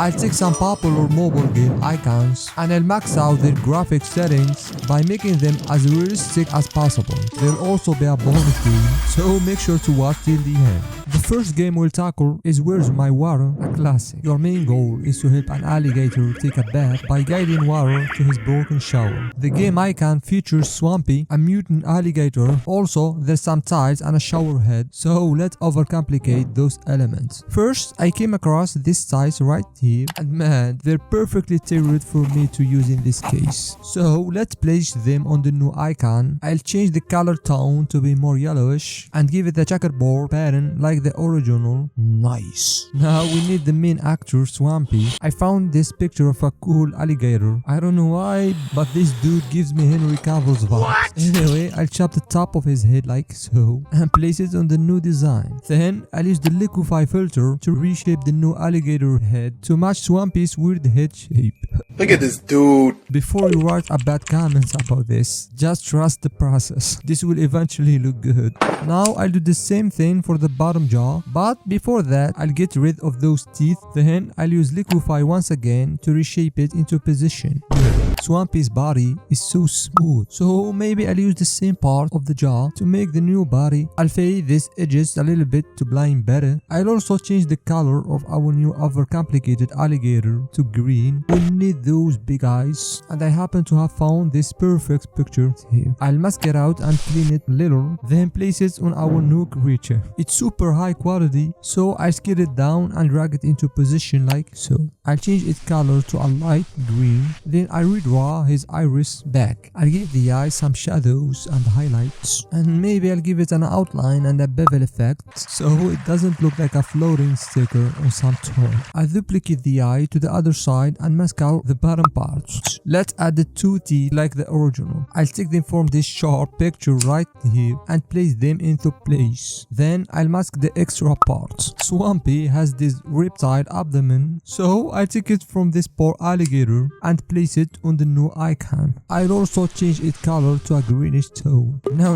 I'll take some popular mobile game icons and I'll max out their graphic settings by making them as realistic as possible. There'll also be a bonus game, so make sure to watch till the end. The first game we'll tackle is Where's My Water, a classic. Your main goal is to help an alligator take a bath by guiding water to his broken shower. The game icon features Swampy, a mutant alligator. Also, there's some tiles and a shower head, so let's overcomplicate those elements. First, I came across these tiles right here, and man, they're perfectly tailored for me to use in this case. So let's place them on the new icon. I'll change the color tone to be more yellowish and give it a checkerboard pattern like the original. Nice. Now we need the main actor, Swampy. I found this picture of a cool alligator. I don't know why, but this dude gives me Henry Cavill's vibes. Anyway, I'll chop the top of his head like so and place it on the new design. Then I'll use the liquify filter to reshape the new alligator head to match Swampy's weird head shape. Look at this dude. Before you write a bad comments about this, just trust the process. This will eventually look good. Now I'll do the same thing for the bottom jaw, but before that I'll get rid of those teeth. Then I'll use liquify once again to reshape it into position. Swampy's body is so smooth, so maybe I'll use the same part of the jaw to make the new body. I'll fade these edges a little bit to blend better. I'll also change the color of our new overcomplicated alligator to green. We'll need those big eyes, and I happen to have found this perfect picture here. I'll mask it out and clean it a little, then place it on our new creature. It's super high quality, so I scale it down and drag it into position like so. I'll change its color to a light green, then I redraw his iris back. I'll give the eye some shadows and highlights, and maybe I'll give it an outline and a bevel effect so it doesn't look like a floating sticker on some toy. I'll duplicate the eye to the other side and mask out the bottom parts. Let's add the two teeth like the original. I'll take them from this sharp picture right here and place them into place. Then I'll mask the extra parts. Swampy has this reptile abdomen, so I take it from this poor alligator and place it on the new icon. I'll also change its color to a greenish tone. Now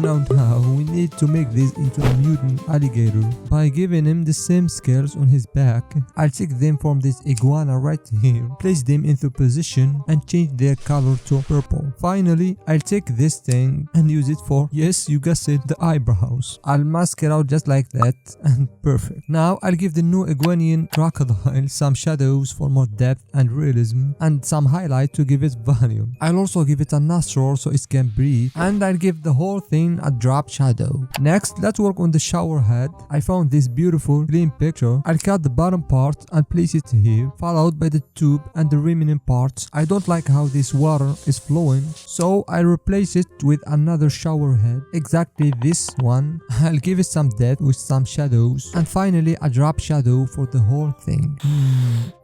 we need to make this into a mutant alligator by giving him the same scales on his back. I'll take them from this iguana right here, place them into position and change their color to purple. Finally, I'll take this thing and use it for, yes, you guessed it, the eyebrows. I'll mask it out just like that and perfect. Now I'll give the new iguanian crocodile some shadows for more depth and realism and some highlight to give it volume. I'll also give it a nostril so it can breathe, and I'll give the whole thing a drop shadow. Next, let's work on the shower head. I found this beautiful clean picture. I'll cut the bottom part and place it here, followed by the tube and the remaining parts. I don't like how this water is flowing, so I'll replace it with another shower head, exactly this one. I'll give it some depth with some shadows, and finally a drop shadow for the whole thing.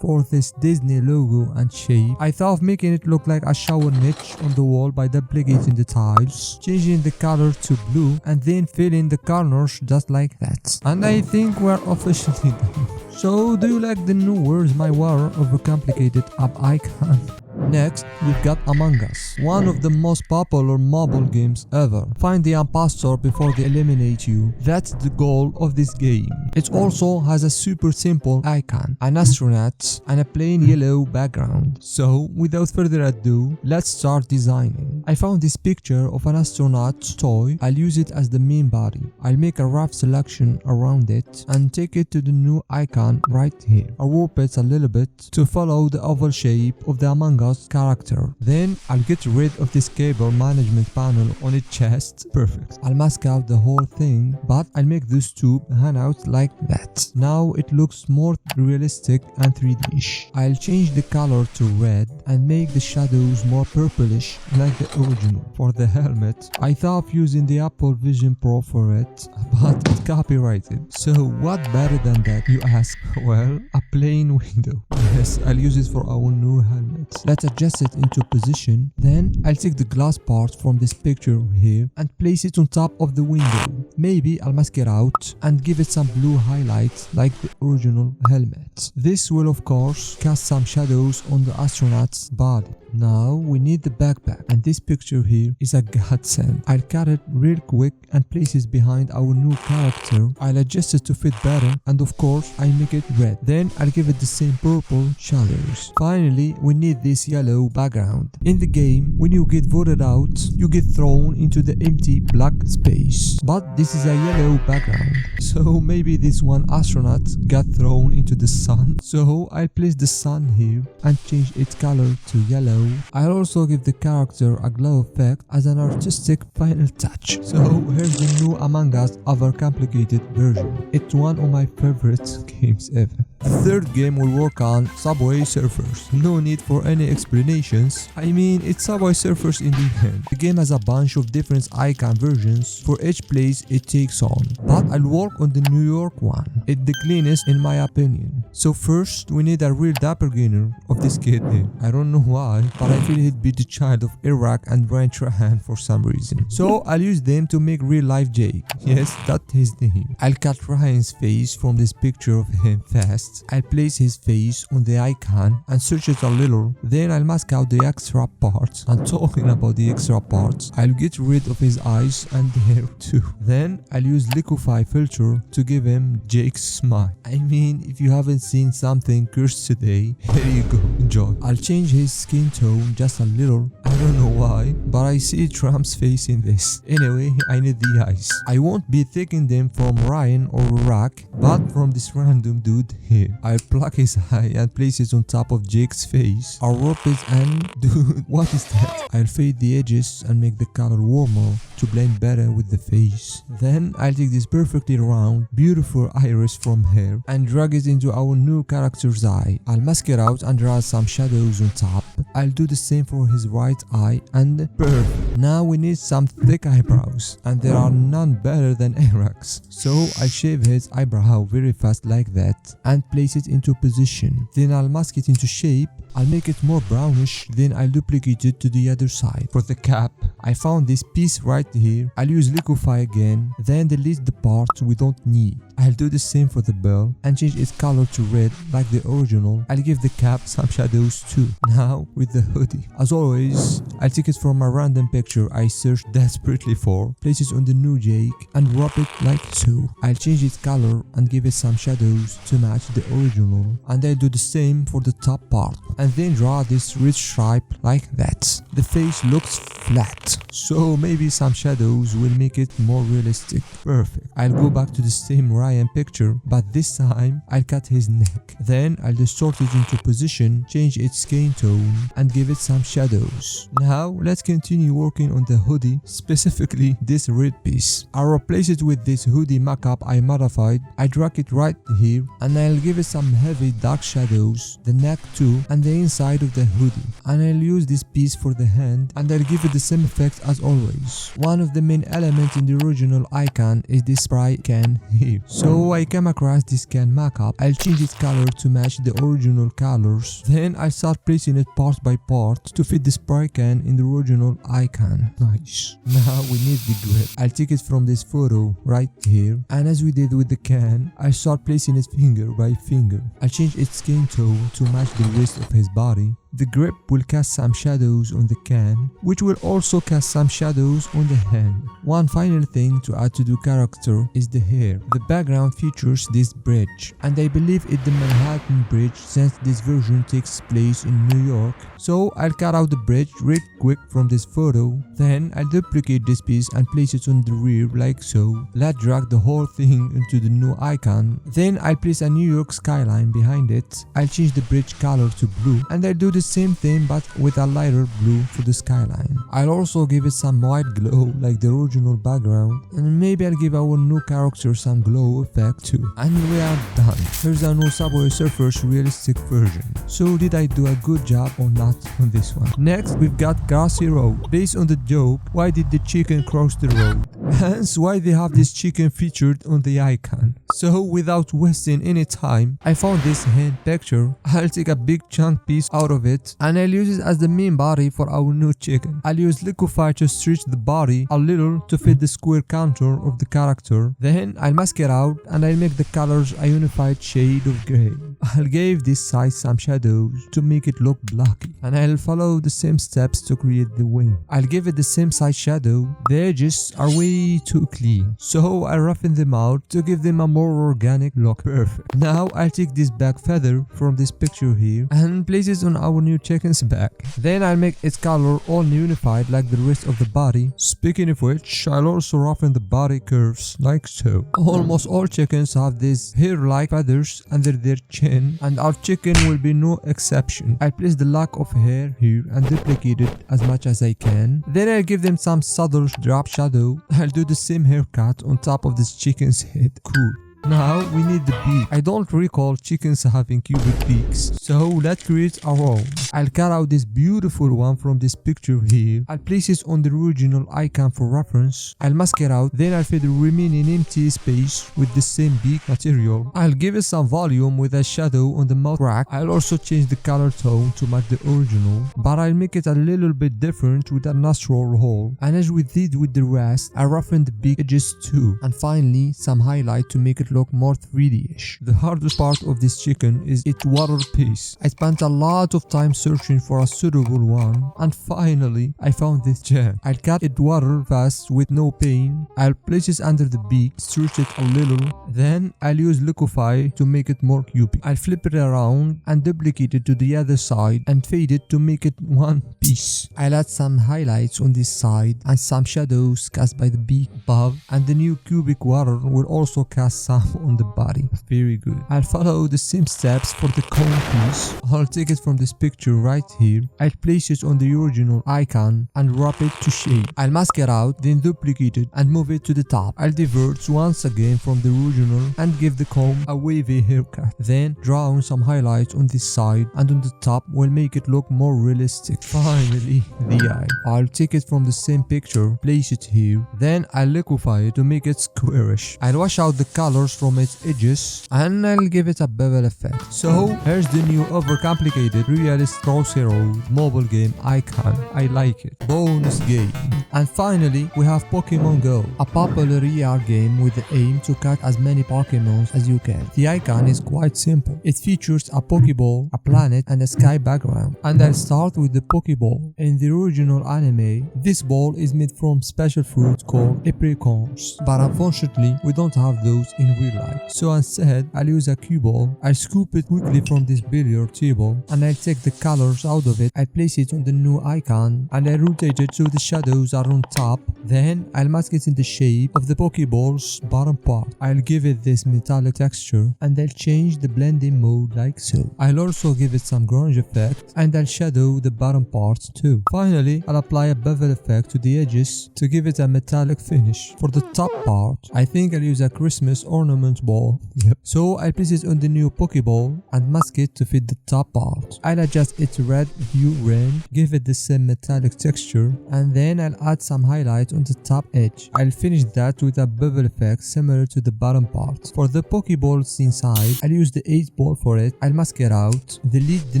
For this Disney logo and shape, I thought of making it look like a shower niche on the wall by duplicating the tiles, changing the color to blue, and then filling the corners just like that. And I think we're officially done. So, do you like the new Where's My Water overcomplicated app icon? Next, we've got Among Us, one of the most popular mobile games ever. Find the imposter before they eliminate you. That's the goal of this game. It also has a super simple icon, an astronaut, and a plain yellow background. So, without further ado, let's start designing. I found this picture of an astronaut toy. I'll use it as the main body. I'll make a rough selection around it and take it to the new icon right here. I'll warp it a little bit to follow the oval shape of the Among Us character. Then I'll get rid of this cable management panel on its chest. Perfect. I'll mask out the whole thing, but I'll make this tube hang out like that. Now it looks more realistic and 3D-ish. I'll change the color to red and make the shadows more purplish like the original. For the helmet, I thought of using the Apple Vision Pro for it, but it's copyrighted. So what better than that, you ask? Well, a plain window. Yes, I'll use it for our new helmet. Let's adjust it into position. Then I'll take the glass part from this picture here and place it on top of the window. Maybe I'll mask it out and give it some blue highlights like the original helmet. This will of course cast some shadows on the astronaut's body. Now we need the backpack, and this picture here is a godsend. I'll cut it real quick and place it behind our new character. I'll adjust it to fit better, and of course I'll make it red. Then I'll give it the same purple shadows. Finally, we need this yellow background. In the game, when you get voted out, you get thrown into the empty black space. But this is a yellow background, so maybe this one astronaut got thrown into the sun. So I'll place the sun here and change its color to yellow. I'll also give the character a glow effect as an artistic final touch. So here's the new Among Us overcomplicated version. It's one of my favorite games ever. The third game will work on Subway Surfers. No need for any explanations. I mean, it's Subway Surfers in the end. The game has a bunch of different icon versions for each place it takes on, but I'll work on the New York one. It's the cleanest in my opinion. So first, we need a real doppelganger of this kid here. I don't know why, but I feel he'd be the child of Iraq and Brian Trahan for some reason. So I'll use them to make real life Jake. Yes, that's his name. I'll cut Ryan's face from this picture of him fast. I'll place his face on the icon and search it a little. Then I'll mask out the extra parts. And talking about the extra parts, I'll get rid of his eyes and hair too. Then I'll use liquify filter to give him Jake's smile. I mean, if you haven't seen something cursed today, here you go, enjoy. I'll change his skin tone just a little. I don't know why, but I see Trump's face in this. Anyway, I need the eyes. I won't be taking them from Ryan or Iraq, but from this random dude here. I'll pluck his eye and place it on top of Jake's face. I'll rub it and dude, what is that? I'll fade the edges and make the color warmer to blend better with the face. Then I'll take this perfectly round, beautiful iris from here and drag it into our new character's eye. I'll mask it out and draw some shadows on top. I'll do the same for his right eye and perfect. Now we need some thick eyebrows, and there are none better than Eric's. So I'll shave his eyebrow very fast like that and place it into position. Then I'll mask it into shape. I'll make it more brownish, then I'll duplicate it to the other side. For the cap, I found this piece right here. I'll use liquify again, then delete the parts we don't need. I'll do the same for the bell and change its color to red like the original. I'll give the cap some shadows too. Now with the hoodie. As always, I'll take it from a random picture I searched desperately for, place it on the new Jake and wrap it like so. I'll change its color and give it some shadows to match the original, and I'll do the same for the top part and then draw this red stripe like that. The face looks flat, so maybe some shadows will make it more realistic. Perfect. I'll go back to the same Ryan picture, but this time I'll cut his neck. Then I'll distort it into position, change its skin tone and give it some shadows. Now let's continue working on the hoodie, specifically this red piece. I'll replace it with this hoodie mock-up I modified. I drag it right here and I'll give it some heavy dark shadows, the neck too, and the inside of the hoodie. And I'll use this piece for the hand and I'll give it the same effect as always. One of the main elements in the original icon is this spray can here. So I came across this can mock-up. I'll change its color to match the original colors. Then I start placing it part by part to fit the spray can in the original icon. Nice. Now we need the grip. I'll take it from this photo right here, and as we did with the can, I start placing it finger by finger. I'll change its skin tone to match the rest of his body. The grip will cast some shadows on the can, which will also cast some shadows on the hand. One final thing to add to the character is the hair. The background features this bridge, and I believe it's the Manhattan Bridge since this version takes place in New York. So I'll cut out the bridge real quick from this photo. Then I'll duplicate this piece and place it on the rear like so. Let's drag the whole thing into the new icon. Then I'll place a New York skyline behind it. I'll change the bridge color to blue, and I'll do the same thing but with a lighter blue for the skyline. I'll also give it some white glow like the original background, and maybe I'll give our new character some glow effect too. And we are done. Here's a new Subway Surfers realistic version. So did I do a good job or not on this one? Next we've got Crossy Road. Based on the joke, why did the chicken cross the road? Hence why they have this chicken featured on the icon. So without wasting any time, I found this hand picture. I'll take a big chunk piece out of it and I'll use it as the main body for our new chicken. I'll use liquify to stretch the body a little to fit the square contour of the character. Then I'll mask it out and I'll make the colors a unified shade of gray. I'll give this side some shadows to make it look blocky, and I'll follow the same steps to create the wing. I'll give it the same side shadow. The edges are way too clean, so I roughen them out to give them a more organic look. Perfect. Now I'll take this back feather from this picture here and place it on our new chicken's back. Then I'll make its color all unified like the rest of the body. Speaking of which, I'll also roughen the body curves like so. Almost all chickens have these hair-like feathers under their chin, and our chicken will be no exception. I'll place the lock of hair here and duplicate it as much as I can. Then I'll give them some subtle drop shadow. I'll do the same haircut on top of this chicken's head. Cool. Now we need the beak. I don't recall chickens having cubic beaks, so let's create our own. I'll cut out this beautiful one from this picture here. I'll place it on the original icon for reference. I'll mask it out, then I'll fill the remaining empty space with the same beak material. I'll give it some volume with a shadow on the mouth crack. I'll also change the color tone to match the original, but I'll make it a little bit different with a nostril hole. And as we did with the rest, I roughened the beak edges too. And finally, some highlight to make it look more 3D-ish. The hardest part of this chicken is its water piece. I spent a lot of time searching for a suitable one, and finally I found this gem. I'll cut it water fast with no pain. I'll place it under the beak, stretch it a little, then I'll use liquify to make it more cubic. I'll flip it around and duplicate it to the other side and fade it to make it one piece. I'll add some highlights on this side and some shadows cast by the beak above, and the new cubic water will also cast some on the body. Very good. I'll follow the same steps for the cone piece. I'll take it from this picture right here. I'll place it on the original icon and wrap it to shape. I'll mask it out, then duplicate it and move it to the top. I'll divert once again from the original and give the comb a wavy haircut. Then draw on some highlights on this side and on the top will make it look more realistic. Finally, the eye. I'll take it from the same picture, place it here, then I'll liquify it to make it squarish. I'll wash out the colors from its edges and I'll give it a bevel effect. So here's the new overcomplicated realist Crossy Road mobile game icon. I like it. Bonus game. And finally we have Pokemon Go, a popular AR game with the aim to catch as many Pokemons as you can. The icon is quite simple. It features a Pokeball, a planet and a sky background. And I'll start with the Pokeball. In the original anime, this ball is made from special fruit called apricots, but unfortunately we don't have those in real life. So instead, I'll use a cue ball. I'll scoop it quickly from this billiard table and I'll take the colors out of it. I'll place it on the new icon and I'll rotate it so the shadows are on top. Then I'll mask it in the shape of the Pokeball's bottom part. I'll give it this metallic texture and I'll change the blending mode like so. I'll also give it some grunge effect and I'll shadow the bottom part too. Finally, I'll apply a bevel effect to the edges to give it a metallic finish. For the top part, I think I'll use a Christmas ornament ball. So I'll place it on the new Pokeball and mask it to fit the top part. I'll adjust its red hue range, give it the same metallic texture, and then I'll add some highlight on the top edge. I'll finish that with a bevel effect similar to the bottom part. For the Pokeballs inside, I'll use the 8 ball for it. I'll mask it out, delete the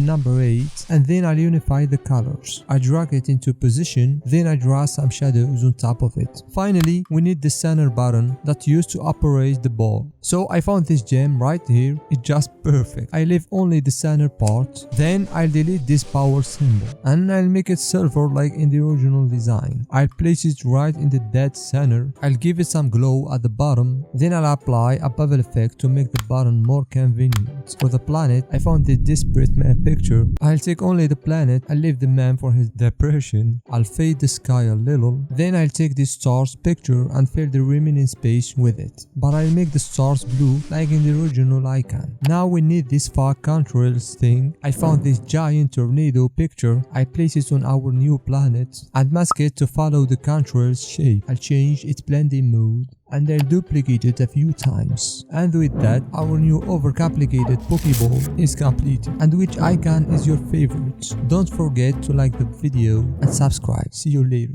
number 8, and then I'll unify the colors. I drag it into position, then I draw some shadows on top of it. Finally, we need the center button that used to operate the ball. So I found this gem right here. It's just perfect. I leave only the center part. Then I'll delete this power symbol and I'll make it silver like in the original design. I'll place it right in the dead center. I'll give it some glow at the bottom. Then I'll apply a bevel effect to make the button more convenient. For the planet, I found the Desperate Man picture. I'll take only the planet. I'll leave the man for his depression. I'll fade the sky a little. Then I'll take the stars picture and fill the remaining space with it. But I'll make the stars blue like in the original icon. Now we need this fog contrails thing. I found this giant tornado picture. I place it on our new planet and mask it to follow the contrails shape. I'll change its blending mode and I'll duplicate it a few times. And with that, our new overcomplicated Pokeball is completed. And which icon is your favorite? Don't forget to like the video and subscribe. See you later.